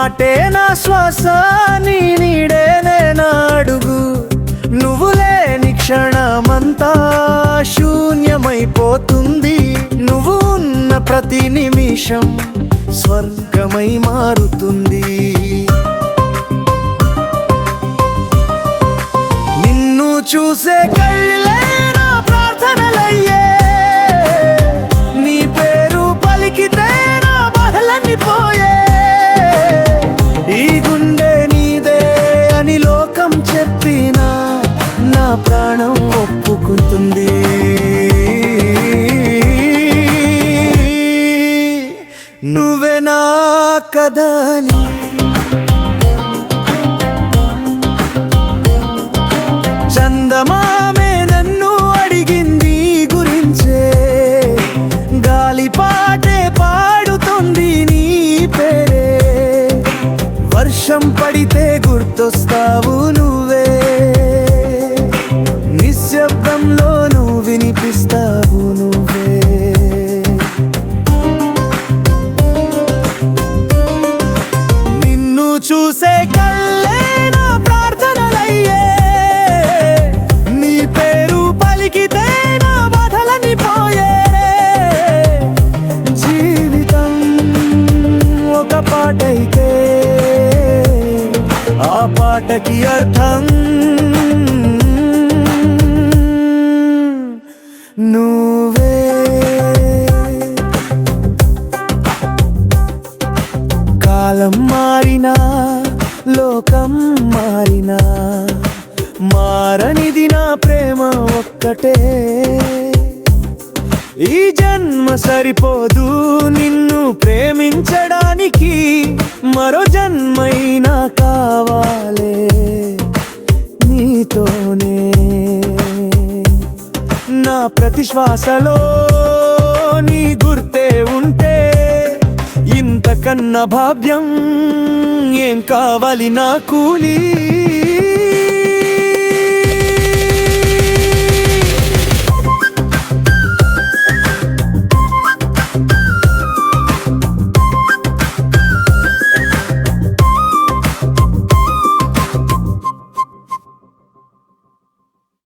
మాటే నా శ్వాస, నీ నీడేనే నా అడుగు. నువ్వు లేని క్షణమంతా శూన్యమైపోతుంది. నువ్వు ఉన్న ప్రతి నిమిషం స్వర్గమై మారుతుంది. నిన్ను చూసే కళ్ళే నా ప్రార్థనలయ్యే, నీ పేరు పలికితే నా బాధలన్నీ పోయే. ఈ గుండె నీదే అని లోకం చెప్పినా నా ప్రాణం ఒప్పుకుంటుంది. నువ్వే నా కథని చందమామే నన్ను అడిగింది గురించే, గాలి పాటే పాడుతుంది నీ పేరే. వర్షం పడితే గుర్తొస్తావు నువ్వే, నిశ్శబ్దంలో నువ్వు వినిపిస్తావు నువ్వే. నిన్ను చూసే కళ్ళే నా ప్రార్థనలయ్యే, నీ పేరు పలికితే నా బాధలని పోయే. జీవితం ఒక పాటైతే ఆ పాటకి అర్థం నువ్వే. కాలం మారినా లోకం మారినా మారనిది నా ప్రేమ ఒక్కటే. ఈ జన్మ సరిపోదు నిన్ను ప్రేమించడానికి, మరో జన్మైనా కావాలే నీతోనే. నా ప్రతి శ్వాసలో నీ గుర్తే ఉంటే ఇంతకన్నా భావ్యం ఏం కావాలి నాకు.